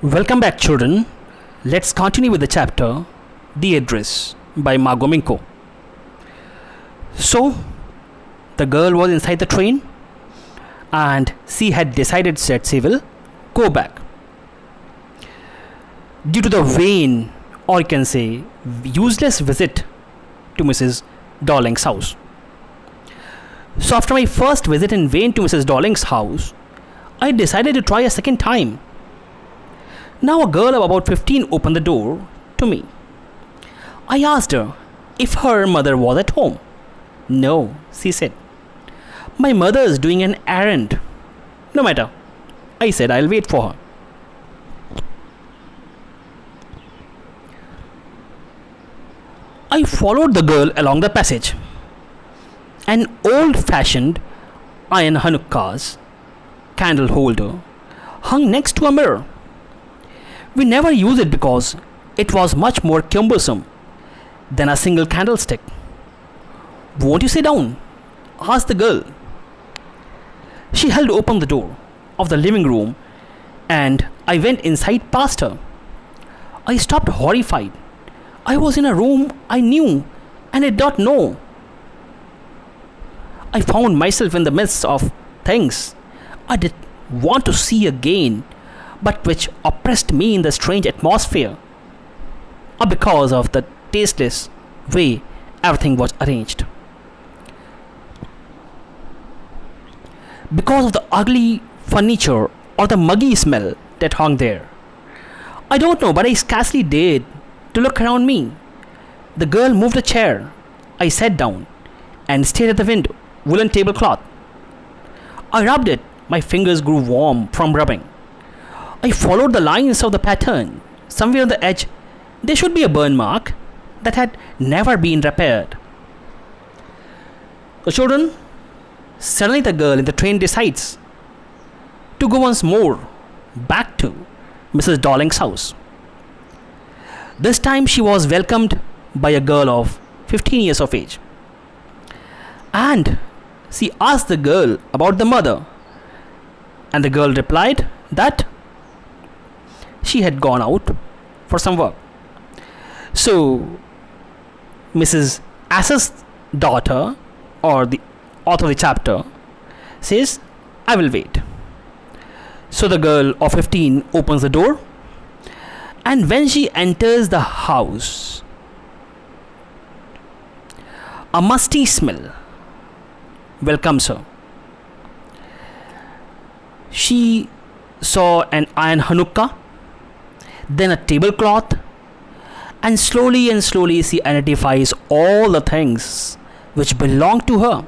Welcome back, children. Let's continue with the chapter The Address by Margot Minko. So, the girl was inside the train and she had decided that she will go back. Due to the vain, or you can say useless visit to Mrs. Darling's house. So, after my first visit in vain to Mrs. Darling's house, I decided to try a second time. Now a girl of about 15 opened the door to me. I asked her if her mother was at home. No, she said. My mother is doing an errand. No matter. I said I'll wait for her. I followed the girl along the passage. An old-fashioned iron Hanukkah's candle holder hung next to a mirror. We never used it because it was much more cumbersome than a single candlestick. Won't you sit down? Asked the girl. She held open the door of the living room and I went inside past her. I stopped horrified. I was in a room I knew and did not know. I found myself in the midst of things I did want to see again, but which oppressed me in the strange atmosphere, or because of the tasteless way everything was arranged. Because of the ugly furniture or the muggy smell that hung there. I don't know, but I scarcely dared to look around me. The girl moved a chair. I sat down and stared at the window, woolen tablecloth. I rubbed it. My fingers grew warm from rubbing. I followed the lines of the pattern. Somewhere on the edge, there should be a burn mark that had never been repaired. So, children, suddenly the girl in the train decides to go once more back to Mrs. Darling's house. This time she was welcomed by a girl of 15 years of age. And she asked the girl about the mother. And the girl replied that she had gone out for some work. So, Mrs. S's daughter, or the author of the chapter, says, I will wait. So the girl of 15 opens the door, and when she enters the house, a musty smell welcomes her. She saw an iron Hanukkah, then a tablecloth, and slowly she identifies all the things which belong to her.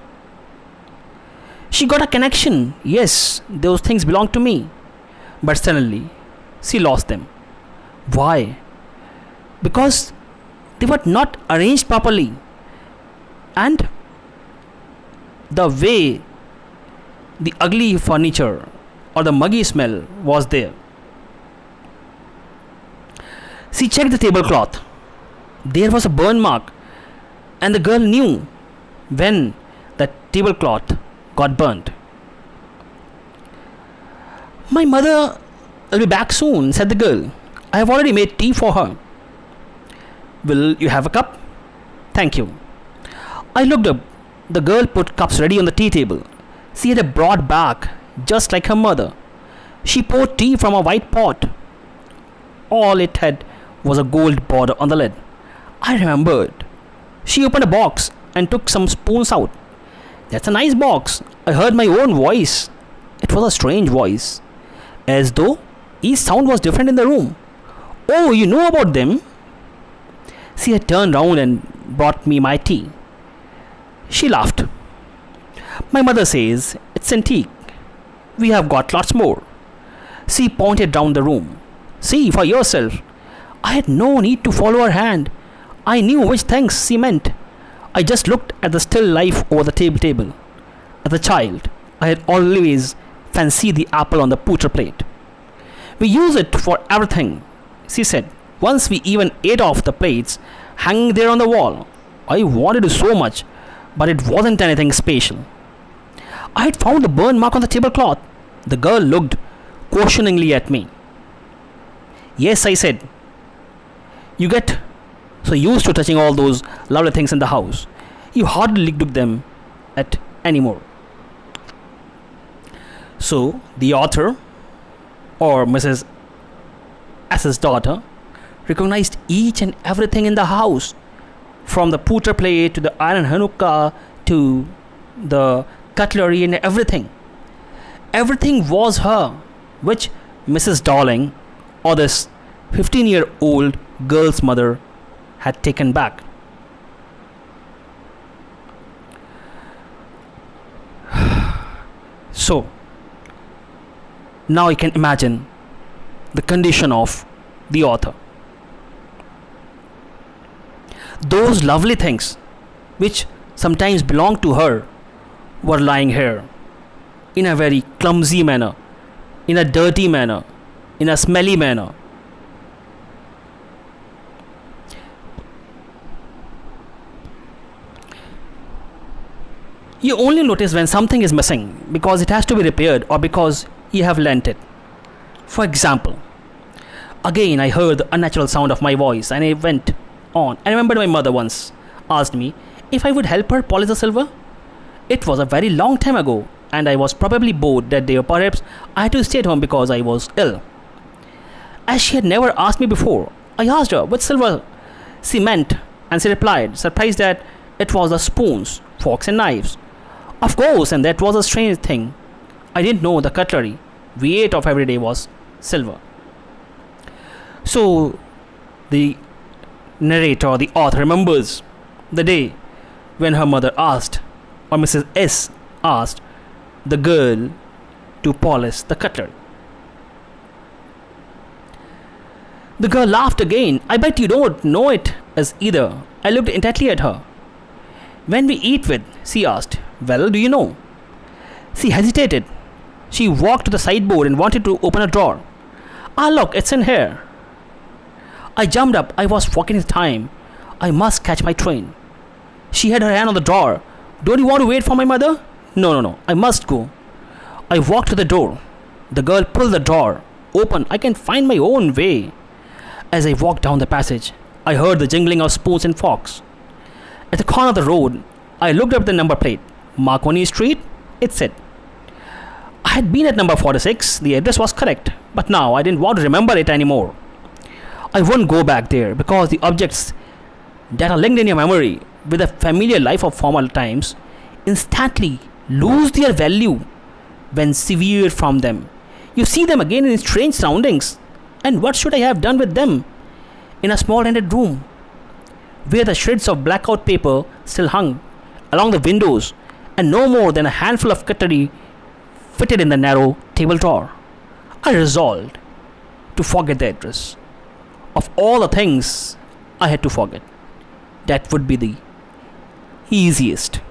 She got a connection. Yes, those things belong to me. But suddenly, she lost them. Why? Because they were not arranged properly. And the way the ugly furniture or the muggy smell was there. She checked the tablecloth. There was a burn mark, and the girl knew when the tablecloth got burnt. My mother will be back soon, said the girl. I have already made tea for her. Will you have a cup? Thank you. I looked up. The girl put cups ready on the tea table. She had a broad back, just like her mother. She poured tea from a white pot. All it had was a gold border on the lid. I remembered. She opened a box and took some spoons out. That's a nice box. I heard my own voice. It was a strange voice, as though each sound was different in the room. Oh, you know about them? She had turned round and brought me my tea. She laughed. My mother says, it's antique. We have got lots more. She pointed down the room. See for yourself. I had no need to follow her hand. I knew which things she meant. I just looked at the still life over the table. As a child, I had always fancied the apple on the pewter plate. We use it for everything, she said. Once we even ate off the plates hanging there on the wall. I wanted it so much, but it wasn't anything special. I had found the burn mark on the tablecloth. The girl looked questioningly at me. Yes, I said. You get so used to touching all those lovely things in the house, you hardly look them at anymore. So the author, or Mrs. S's daughter, recognized each and everything in the house, from the pewter plate to the iron Hanukkah to the cutlery and everything. Everything was her, which Mrs. Darling, or this 15-year-old girl's mother, had taken back. So, now you can imagine the condition of the author. Those lovely things, which sometimes belonged to her, were lying here in a very clumsy manner, in a dirty manner, in a smelly manner. You only notice when something is missing because it has to be repaired or because you have lent it. For example, again I heard the unnatural sound of my voice and I went on. I remembered my mother once asked me if I would help her polish the silver. It was a very long time ago and I was probably bored that day, or perhaps I had to stay at home because I was ill. As she had never asked me before, I asked her what silver she meant, and she replied, surprised, that it was the spoons, forks and knives. Of course, and that was a strange thing. I didn't know the cutlery we ate of every day was silver. So, the narrator, the author, remembers the day when her mother asked, or Mrs. S asked, the girl to polish the cutlery. The girl laughed again. I bet you don't know it as either. I looked intently at her. When we eat with, she asked, well, do you know? She hesitated. She walked to the sideboard and wanted to open a drawer. Ah, look, it's in here. I jumped up. I was forgetting time. I must catch my train. She had her hand on the drawer. Don't you want to wait for my mother? No. I must go. I walked to the door. The girl pulled the drawer open. I can find my own way. As I walked down the passage, I heard the jingling of spoons and forks. At the corner of the road, I looked up the number plate. Marconi Street, it said. I had been at number 46. The address was correct. But now I didn't want to remember it anymore. I wouldn't go back there because the objects that are linked in your memory with the familiar life of former times instantly lose their value when severed from them. You see them again in strange surroundings. And what should I have done with them? In a small rented room, where the shreds of blackout paper still hung along the windows, and no more than a handful of cutlery fitted in the narrow table drawer. I resolved to forget the address. Of all the things I had to forget, that would be the easiest.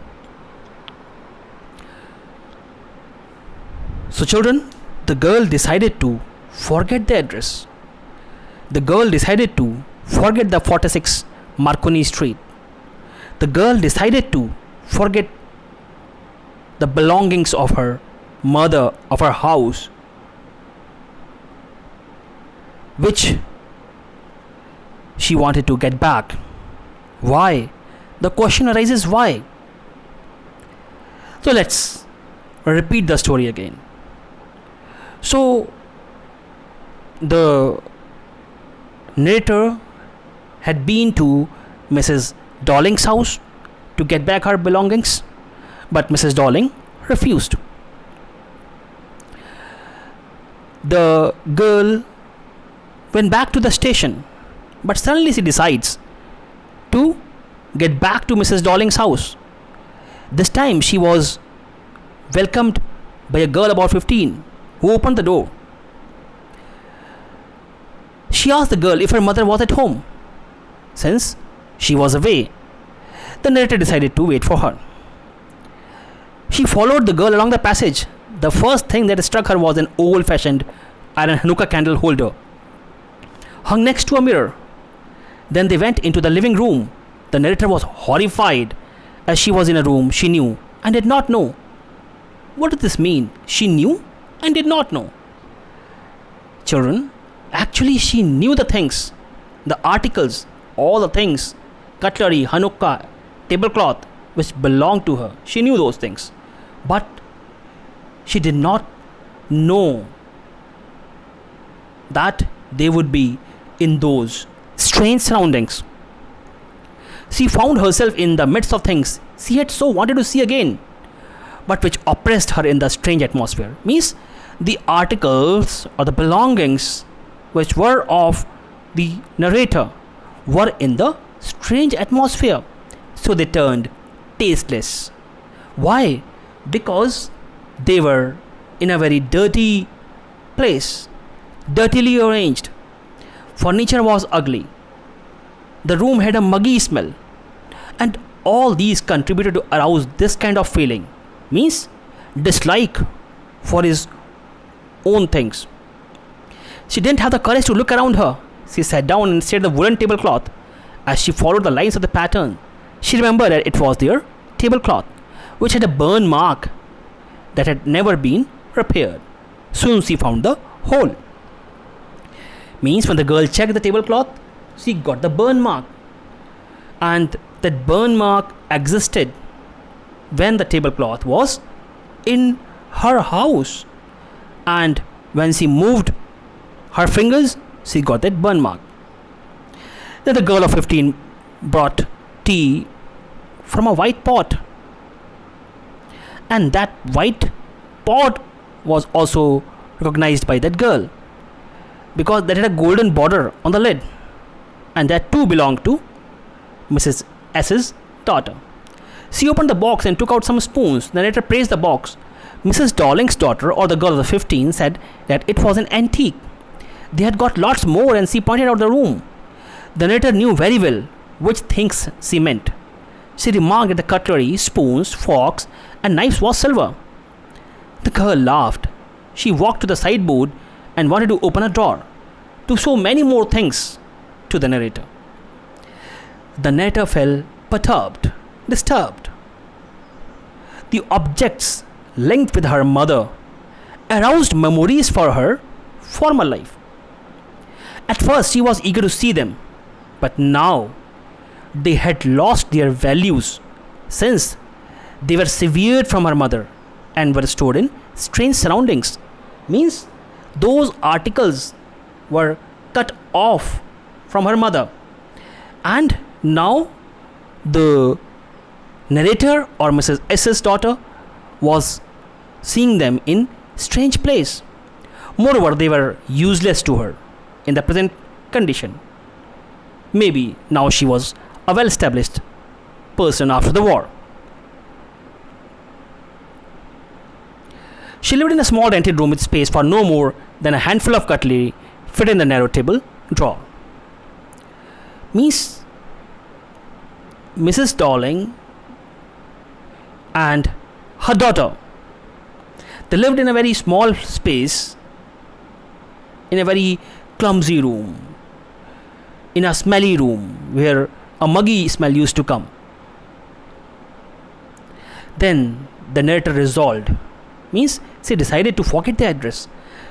So, children, the girl decided to forget the address. The girl decided to forget the 46 Marconi Street. The girl decided to forget the belongings of her mother, of her house, which she wanted to get back. Why? The question arises, why? So let's repeat the story again. So the narrator had been to Mrs. Darling's house to get back her belongings, but Mrs. Darling refused. The girl went back to the station, but suddenly she decides to get back to Mrs. Darling's house. This time she was welcomed by a girl about 15 who opened the door. She asked the girl if her mother was at home. Since she was away, the narrator decided to wait for her. She followed the girl along the passage. The first thing that struck her was an old-fashioned iron Hanukkah candle holder hung next to a mirror. Then they went into the living room. The narrator was horrified, as she was in a room she knew and did not know. What did this mean? She knew and did not know. Children, Actually, she knew the things, the articles, all the things, cutlery, Hanukkah, tablecloth, which belonged to her. She knew those things. But she did not know that they would be in those strange surroundings. She found herself in the midst of things she had so wanted to see again, but which oppressed her in the strange atmosphere. Means the articles or the belongings which were of the narrator were in the strange atmosphere, so they turned tasteless. Why? Because they were in a very dirty place, dirtily arranged. Furniture was ugly. The room had a muggy smell. And all these contributed to arouse this kind of feeling. Means dislike for his own things. She didn't have the courage to look around her. She sat down and stared at the wooden tablecloth. As she followed the lines of the pattern, she remembered that it was their tablecloth, which had a burn mark that had never been repaired. Soon she found the hole. Means when the girl checked the tablecloth, she got the burn mark. And that burn mark existed when the tablecloth was in her house. And when she moved her fingers, she got that burn mark. Then the girl of 15 brought tea from a white pot. And that white pot was also recognized by that girl, because that had a golden border on the lid, and that too belonged to Mrs. S.'s daughter. She opened the box and took out some spoons. The narrator praised the box. Mrs. Darling's daughter, or the girl of the 15, said that it was an antique. They had got lots more, and she pointed out the room. The narrator knew very well which things she meant. She remarked that the cutlery, spoons, forks, and knives was silver. The girl laughed. She walked to the sideboard and wanted to open a drawer to show many more things to the narrator. The narrator felt perturbed, disturbed. The objects linked with her mother aroused memories for her former life. At first, she was eager to see them, but now they had lost their values, since they were severed from her mother and were stored in strange surroundings. Means those articles were cut off from her mother, and now the narrator, or Mrs. S.'s daughter, was seeing them in strange place. Moreover, they were useless to her in the present condition. Maybe now she was a well-established person after the war. She lived in a small rented room with space for no more than a handful of cutlery fit in the narrow table drawer. Miss Mrs. Darling and her daughter, they lived in a very small space, in a very clumsy room, in a smelly room where a muggy smell used to come. Then the narrator resolved, means she decided to forget the address.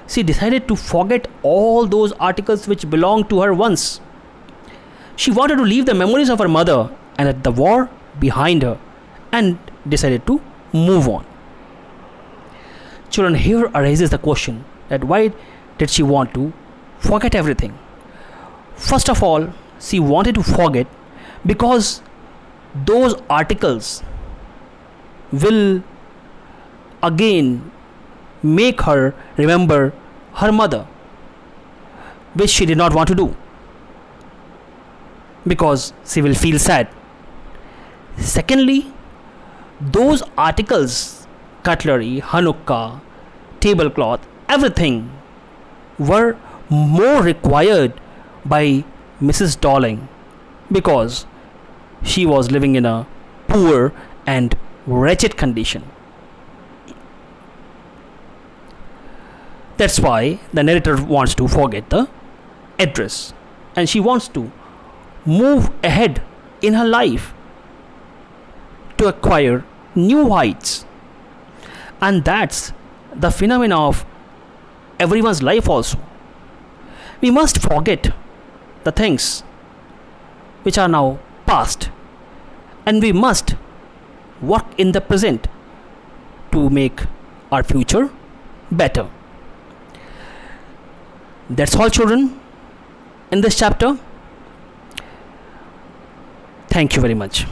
She decided to forget all those articles which belonged to her once. She wanted to leave the memories of her mother and the war behind her, and decided to move on. Children, here arises the question that why did she want to forget everything? First of all, she wanted to forget because those articles will again make her remember her mother, which she did not want to do, because she will feel sad. Secondly, those articles, cutlery, Hanukkah, tablecloth, everything were more required by Mrs. Darling, because she was living in a poor and wretched condition. That's why the narrator wants to forget the address, and she wants to move ahead in her life to acquire new heights. And that's the phenomena of everyone's life also. We must forget the things which are now past, and we must work in the present to make our future better. That's all, children, in this chapter. Thank you very much.